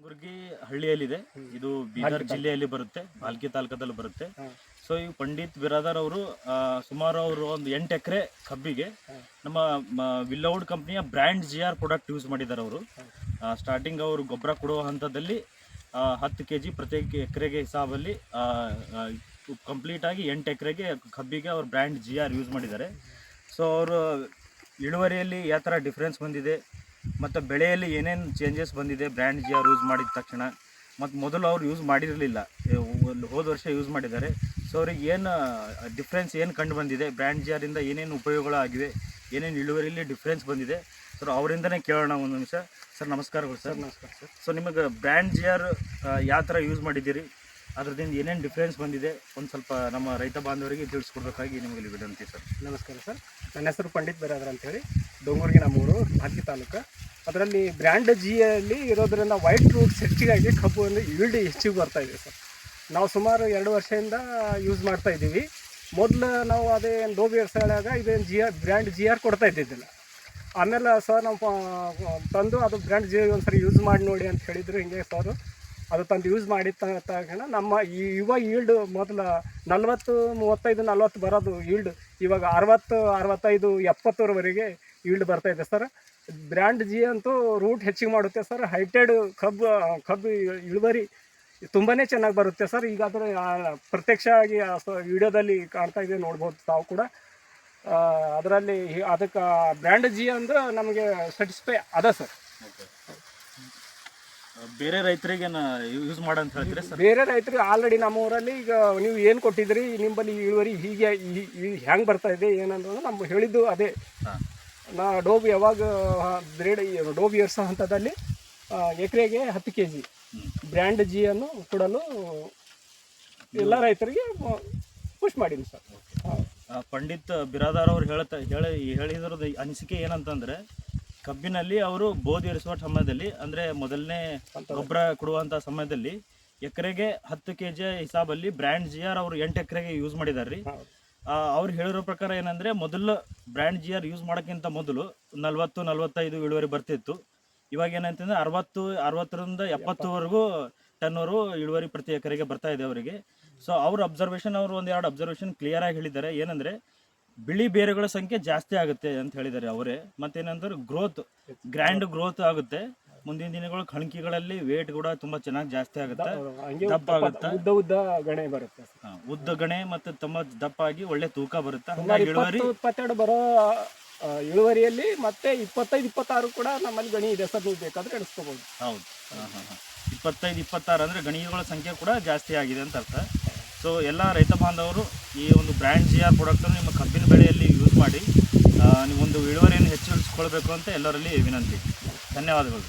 ಕಲಬುರಗಿ ಹಳ್ಳಿಯಲ್ಲಿದೆ. ಇದು ಬೀದರ್ ಜಿಲ್ಲೆಯಲ್ಲಿ ಬರುತ್ತೆ, ಭಾಲ್ಕಿ ತಾಲೂಕದಲ್ಲಿ ಬರುತ್ತೆ. ಸೊ ಈ ಪಂಡಿತ್ ಬಿರಾದಾರ್ ಅವರು ಸುಮಾರು ಅವರು ಒಂದು 8 ಎಕರೆ ಕಬ್ಬಿಗೆ ನಮ್ಮ ವಿಲ್ಲೌಡ್ ಕಂಪ್ನಿಯ ಬ್ರ್ಯಾಂಡ್ GR ಪ್ರಾಡಕ್ಟ್ ಯೂಸ್ ಮಾಡಿದ್ದಾರೆ. ಅವರು ಸ್ಟಾರ್ಟಿಂಗ್ ಅವರು ಗೊಬ್ಬರ ಕೊಡುವ ಹಂತದಲ್ಲಿ 10 kg ಪ್ರತಿ ಎಕರೆಗೆ ಹಿಸಾಬಲ್ಲಿ ಕಂಪ್ಲೀಟಾಗಿ 8 ಎಕರೆಗೆ ಕಬ್ಬಿಗೆ ಅವರು ಬ್ರ್ಯಾಂಡ್ GR ಯೂಸ್ ಮಾಡಿದ್ದಾರೆ. ಸೊ ಅವರು ಇಳುವರಿಯಲ್ಲಿ ಯಾವ ಥರ ಡಿಫ್ರೆನ್ಸ್ ಬಂದಿದೆ ಮತ್ತು ಬೆಳೆಯಲ್ಲಿ ಏನೇನು ಚೇಂಜಸ್ ಬಂದಿದೆ ಬ್ರ್ಯಾಂಡ್ GR ಯೂಸ್ ಮಾಡಿದ ತಕ್ಷಣ, ಮತ್ತು ಮೊದಲು ಅವ್ರು ಯೂಸ್ ಮಾಡಿರಲಿಲ್ಲ, ಹೋದ ವರ್ಷ ಯೂಸ್ ಮಾಡಿದ್ದಾರೆ. ಸೊ ಅವ್ರಿಗೆ ಏನು ಡಿಫ್ರೆನ್ಸ್ ಏನು ಕಂಡು ಬಂದಿದೆ, ಬ್ರ್ಯಾಂಡ್ GRಯಿಂದ ಏನೇನು ಉಪಯೋಗಗಳು ಆಗಿವೆ, ಏನೇನು ಇಳುವರಿಯಲ್ಲಿ ಡಿಫ್ರೆನ್ಸ್ ಬಂದಿದೆ, ಸರ್ ಅವರಿಂದನೇ ಕೇಳೋಣ. ಒಂದು ನಿಮಿಷ ಸರ್. ನಮಸ್ಕಾರಗಳು ಸರ್. ನಮಸ್ಕಾರ ಸರ್. ಸೊ ನಿಮಗೆ ಬ್ರ್ಯಾಂಡ್ GR ಯಾವ ಥರ ಯೂಸ್ ಮಾಡಿದ್ದೀರಿ, ಅದರದಿಂದ ಏನೇನು ಡಿಫ್ರೆನ್ಸ್ ಬಂದಿದೆ ಒಂದು ಸ್ವಲ್ಪ ನಮ್ಮ ರೈತ ಬಾಂಧವರಿಗೆ ತಿಳಿಸ್ಕೊಡ್ಬೇಕಾಗಿ ನಿಮಗೆ ವಿನಂತಿ ಸರ್. ನಮಸ್ಕಾರ ಸರ್. ನನ್ನ ಹೆಸರು ಪಂಡಿತ್ ಬಿರಾದಾರ್ ಅಂತೇಳಿ, ಡೊಂಗೂರಿಗೆ ನಮ್ಮೂರು, ಭಾಲ್ಕಿ ತಾಲೂಕು. ಅದರಲ್ಲಿ ಬ್ರ್ಯಾಂಡ್ Gಯಲ್ಲಿ ಇರೋದ್ರಿಂದ ವೈಟ್ ರೂಟ್ಸ್ ಹೆಚ್ಚಿಗಾಗಿ ಕಬ್ಬು ಒಂದು ಈಲ್ಡ್ ಹೆಚ್ಚಿಗೆ ಬರ್ತಾಯಿದೆ ಸರ್. ನಾವು ಸುಮಾರು 2 ವರ್ಷದಿಂದ ಯೂಸ್ ಮಾಡ್ತಾಯಿದ್ದೀವಿ. ಮೊದಲು ನಾವು ಅದೇನು ಡೋಬಿ ಎರ್ಸಾಳಾಗ ಇದೇನು ಬ್ರ್ಯಾಂಡ್ GR ಕೊಡ್ತಾ ಇದ್ದಿದ್ದಿಲ್ಲ. ಆಮೇಲೆ ಸರ್ ನಾವು ತಂದು ಅದು ಬ್ರ್ಯಾಂಡ್ GR ಒಂದ್ಸರಿ ಯೂಸ್ ಮಾಡಿ ನೋಡಿ ಅಂತ ಹೇಳಿದರು. ಹಿಂಗೆ ಸರ್ ಅದು ತಂದು ಯೂಸ್ ಮಾಡಿದ ತಕ್ಷಣ ನಮ್ಮ ಯುವ ಈಲ್ಡ್ ಮೊದಲು 40, 35, 40 ಬರೋದು ಈಲ್ಡ್ ಇವಾಗ 60, 65, 70ವರೆಗೆ ಈಲ್ಡ್ ಬರ್ತಾಯಿದೆ ಸರ್. ಬ್ರ್ಯಾಂಡ್ G ಅಂತೂ ರೂಟ್ ಹೆಚ್ಚಿಗೆ ಮಾಡುತ್ತೆ ಸರ್. ಹೈಟೆಡ್ ಕಬ್ಬು ಇಳುವರಿ ತುಂಬಾ ಚೆನ್ನಾಗಿ ಬರುತ್ತೆ ಸರ್. ಈಗ ಅದರ ಪ್ರತ್ಯಕ್ಷ ಆಗಿ ವಿಡಿಯೋದಲ್ಲಿ ಕಾಣ್ತಾ ಇದೆ, ನೋಡ್ಬೋದು ತಾವು ಕೂಡ. ಅದರಲ್ಲಿ ಅದಕ್ಕೆ ಬ್ರ್ಯಾಂಡ್ G ಅಂದ್ರೆ ನಮಗೆ ಸ್ಯಾಟಿಸ್ಫೈ ಅದ ಸರ್. ಬೇರೆ ರೈತರಿಗೆ ಯೂಸ್ ಮಾಡಂತ ಹೇಳ್ತೀರಿ ಸರ್? ಬೇರೆ ರೈತರಿಗೆ ಆಲ್ರೆಡಿ ನಮ್ಮ ಊರಲ್ಲಿ ಈಗ ನೀವು ಏನು ಕೊಟ್ಟಿದ್ರಿ, ನಿಮ್ಮಲ್ಲಿ ಇಳುವರಿ ಹೀಗೆ ಹೆಂಗೆ ಬರ್ತಾ ಇದೆ ಏನಂದ್ರೆ ನಮ್ಮ ಹೇಳಿದ್ದು ಅದೇ. ನಾ ಡೋಬಿ ಯಾವಾಗ ಡೋಬಿ ಏರ್ಸೋ ಹಂತದಲ್ಲಿ ಎಕರೆಗೆ 10 kg ಬ್ರ್ಯಾಂಡ್ G ಅನ್ನು ಕೊಡಲು ಎಲ್ಲ ರೈತರಿಗೆ ಪುಷ್ ಮಾಡೀನಿ ಸರ್. ಪಂಡಿತ್ ಬಿರಾದಾರ್ ಅವರು ಹೇಳಿದ್ರದ ಅನಿಸಿಕೆ ಏನಂತಂದರೆ, ಕಬ್ಬಿನಲ್ಲಿ ಅವರು ಬೋಧಿ ಇರಿಸುವ ಸಮಯದಲ್ಲಿ, ಅಂದರೆ ಮೊದಲನೇ ಗೊಬ್ಬರ ಕೊಡುವಂಥ ಸಮಯದಲ್ಲಿ ಎಕರೆಗೆ 10 kg ಹಿಸಾಬಲ್ಲಿ ಬ್ರ್ಯಾಂಡ್ GR ಅವರು 8 ಎಕರೆಗೆ ಯೂಸ್ ಮಾಡಿದ್ದಾರೆ ರೀ. ಅವ್ರು ಹೇಳಿರೋ ಪ್ರಕಾರ ಏನಂದರೆ, ಮೊದಲು ಬ್ರ್ಯಾಂಡ್ GR ಯೂಸ್ ಮಾಡೋಕ್ಕಿಂತ ಮೊದಲು 40, 45 ಇಳುವರಿ ಬರ್ತಿತ್ತು. ಇವಾಗ ಏನಂತಂದರೆ 60ರಿಂದ 70ವರೆಗೂ ಟನ್ವರೆಗೂ ಇಳುವರಿ ಪ್ರತಿ ಎಕರೆಗೆ ಬರ್ತಾ ಇದೆ ಅವರಿಗೆ. ಸೊ ಅವ್ರ ಅಬ್ಸರ್ವೇಷನ್, ಅವರು ಒಂದೆರಡು ಅಬ್ಸರ್ವೇಷನ್ ಕ್ಲಿಯರಾಗಿ ಹೇಳಿದ್ದಾರೆ. ಏನಂದರೆ, ಬಿಳಿ ಬೇರುಗಳ ಸಂಖ್ಯೆ ಜಾಸ್ತಿ ಆಗುತ್ತೆ ಅಂತ ಹೇಳಿದ್ದಾರೆ ಅವರೇ. ಮತ್ತೇನಂದ್ರೆ ಗ್ರ್ಯಾಂಡ್ ಗ್ರೋತ್ ಆಗುತ್ತೆ. ಮುಂದಿನ ದಿನಗಳು ಕಣಕಿಗಳಲ್ಲಿ ವೇಟ್ ಕೂಡ ತುಂಬಾ ಚೆನ್ನಾಗಿ ಜಾಸ್ತಿ ಆಗುತ್ತೆ, ದಪ್ಪ ಆಗುತ್ತೆ, ಉದ್ದ ಗಣೆ ಬರುತ್ತೆ. ಉದ್ದ ಗಣೆ ಮತ್ತು ತುಂಬ ದಪ್ಪ ಆಗಿ ಒಳ್ಳೆ ತೂಕ ಬರುತ್ತೆ. ಇಳುವರಿ 22 ಬರೋ ಇಳುವರಿಯಲ್ಲಿ ಮತ್ತೆ 25, 26 ಕೂಡ ನಮ್ಮಲ್ಲಿ ಗಣಿ ಇದೆ ಸರ್. ನೀವು ಬೇಕಾದ್ರೆ ಎಣಿಸ್ಕೋಬಹುದು. ಹೌದು. 25, 26 ಅಂದರೆ ಗಣಿಗಳ ಸಂಖ್ಯೆ ಕೂಡ ಜಾಸ್ತಿ ಆಗಿದೆ ಅಂತ ಅರ್ಥ. ಸೊ ಎಲ್ಲ ರೈತ ಬಾಂಧವರು ಈ ಒಂದು ಬ್ರ್ಯಾಂಡ್ GR ಪ್ರಾಡಕ್ಟನ್ನು ನಿಮ್ಮ ಕಬ್ಬಿನ ಬೆಳೆಯಲ್ಲಿ ಯೂಸ್ ಮಾಡಿ ನೀವು ಒಂದು ಇಳುವರಿಯನ್ನು ಹೆಚ್ಚಿಸಿಕೊಳ್ಬೇಕು ಅಂತ ಎಲ್ಲರಲ್ಲಿ ವಿನಂತಿ. ಧನ್ಯವಾದಗಳು.